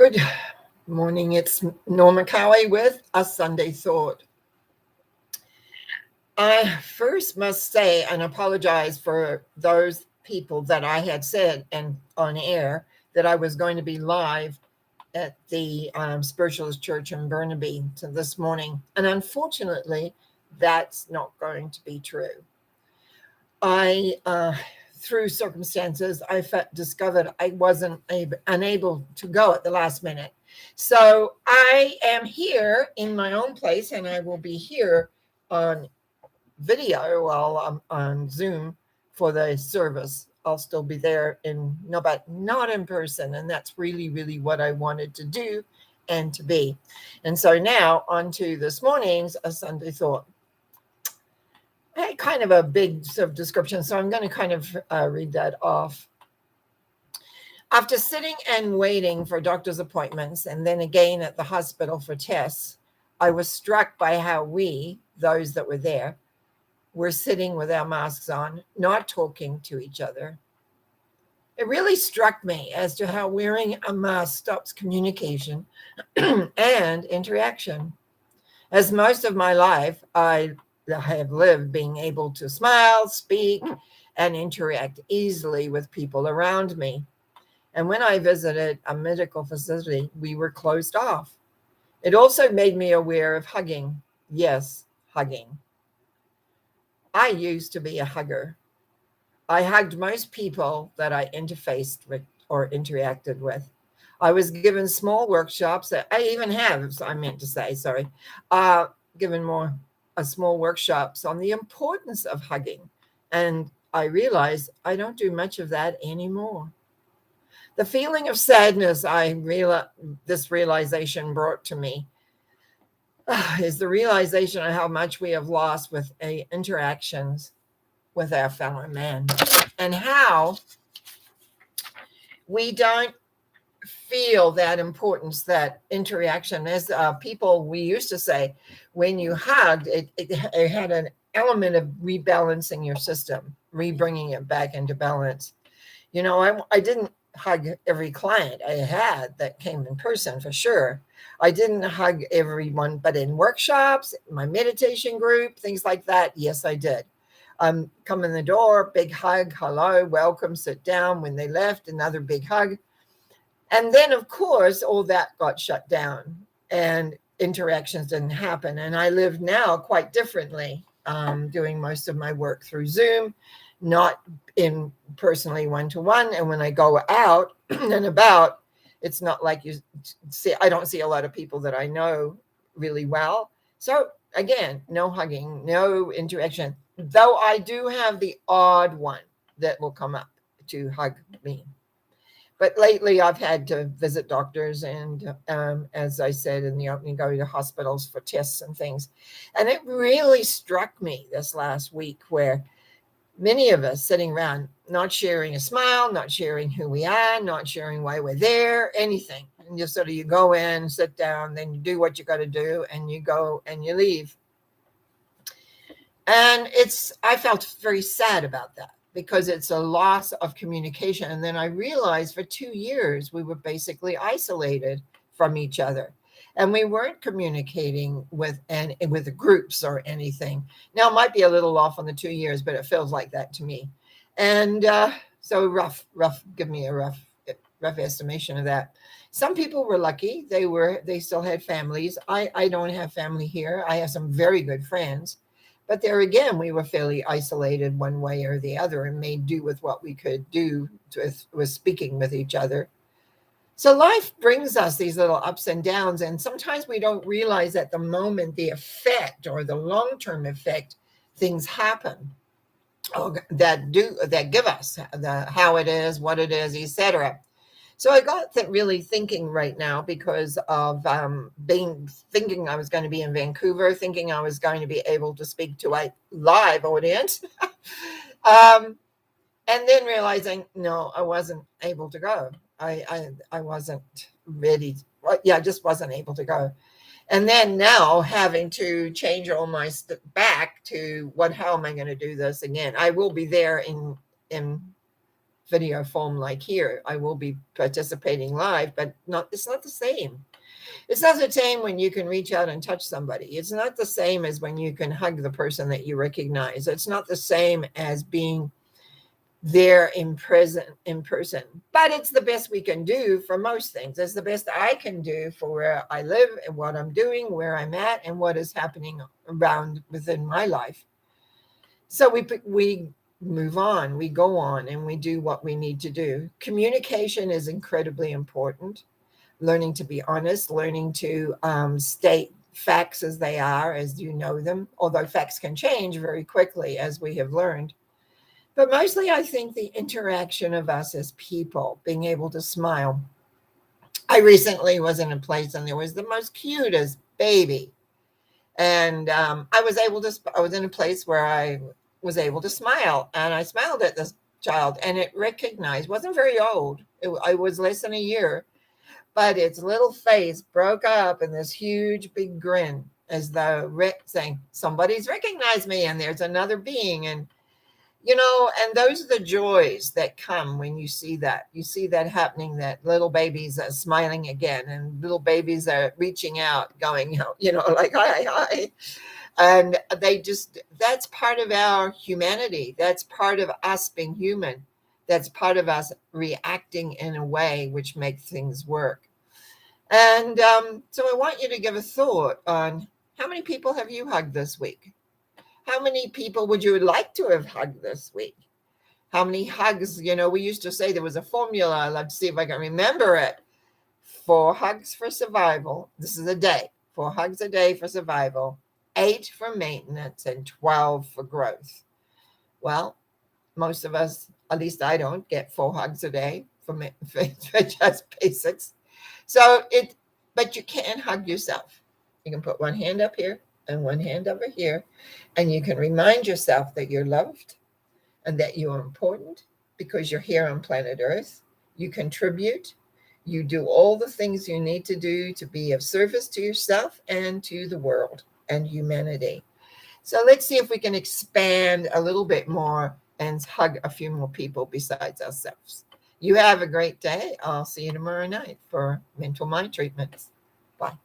Good morning. It's Norma Cowie with A Sunday Thought. I first must say and apologize for those people that I had said and on air that I was going to be live at the Spiritualist Church in Burnaby this morning. And unfortunately, that's not going to be true. Through circumstances, I discovered I wasn't unable to go at the last minute. So I am here in my own place, and I will be here on video while I'm on Zoom for the service. I'll still be there but not in person. And that's really, really what I wanted to do and to be. And so now on to this morning's A Sunday Thought. I had kind of a big sort of description, so I'm going to kind of read that off. After sitting and waiting for doctor's appointments and then again at the hospital for tests, I was struck by how we, those that were there, were sitting with our masks on, not talking to each other. It really struck me as to how wearing a mask stops communication and interaction. As most of my life, I have lived being able to smile, speak, and interact easily with people around me. And when I visited a medical facility, we were closed off. It also made me aware of hugging. Yes, hugging. I used to be a hugger. I hugged most people that I interfaced with or interacted with. I was given small workshops that I even have, I meant to say, given more small workshops on the importance of hugging. And I realized I don't do much of that anymore. The feeling of sadness this realization brought to me is the realization of how much we have lost with interactions with our fellow man, and how we don't feel that importance, that interaction. As people, we used to say, when you hugged, it had an element of rebalancing your system, bringing it back into balance. You know, I didn't hug every client I had that came in person, for sure. I didn't hug everyone, but in workshops, my meditation group, things like that, yes, I did. Come in the door, big hug, hello, welcome, sit down. When they left, another big hug. And then, of course, all that got shut down and interactions didn't happen. And I live now quite differently, doing most of my work through Zoom, not in personally one-to-one. And when I go out and about, it's not like you see, I don't see a lot of people that I know really well. So again, no hugging, no interaction, though I do have the odd one that will come up to hug me. But lately, I've had to visit doctors and, as I said in the opening, go to hospitals for tests and things. And it really struck me this last week where many of us sitting around, not sharing a smile, not sharing who we are, not sharing why we're there, anything. And just sort of you go in, sit down, then you do what you got to do, and you go and you leave. And I felt very sad about that, because it's a loss of communication. And then I realized for 2 years, we were basically isolated from each other. And we weren't communicating with the groups or anything. Now, it might be a little off on the 2 years, but it feels like that to me. And so give me a rough estimation of that. Some people were lucky. They still had families. I don't have family here. I have some very good friends. But there again, we were fairly isolated one way or the other and made do with what we could do with speaking with each other. So life brings us these little ups and downs, and sometimes we don't realize at the moment the effect or the long-term effect things happen that give us how it is, what it is, etc. So I got really thinking right now because of thinking I was going to be in Vancouver, thinking I was going to be able to speak to a live audience, and then realizing, no, I wasn't able to go. I wasn't ready. I just wasn't able to go. And then now having to change all my back to how am I going to do this again? I will be there in video form like here. I will be participating live, but it's not the same. It's not the same when you can reach out and touch somebody. It's not the same as when you can hug the person that you recognize. It's not the same as being there in person, but it's the best we can do for most things. It's the best I can do for where I live and what I'm doing, where I'm at, and what is happening around within my life. So we move on, we go on, and we do what we need to do. Communication is incredibly important. Learning to be honest, learning to state facts as they are, as you know them, although facts can change very quickly, as we have learned. But mostly, I think the interaction of us as people, being able to smile. I recently was in a place and there was the most cutest baby. And I was in a place where I was able to smile. And I smiled at this child and it recognized, wasn't very old. I was less than a year, but its little face broke up in this huge big grin as though saying, somebody's recognized me and there's another being. And and those are the joys that come when you see that. You see that happening, that little babies are smiling again and little babies are reaching out, going, like, hi, hi. And that's part of our humanity. That's part of us being human. That's part of us reacting in a way which makes things work. And so I want you to give a thought on how many people have you hugged this week? How many people would you like to have hugged this week? How many hugs? We used to say there was a formula. I'd love to see if I can remember it. 4 hugs for survival. This is a day. 4 hugs a day for survival, 8 for maintenance, and 12 for growth. Well, most of us, at least I don't, get 4 hugs a day for just basics. But you can hug yourself. You can put one hand up here and one hand over here, and you can remind yourself that you're loved and that you are important because you're here on planet Earth. You contribute. You do all the things you need to do to be of service to yourself and to the world and humanity. So let's see if we can expand a little bit more and hug a few more people besides ourselves. You have a great day. I'll see you tomorrow night for mental mind treatments. Bye.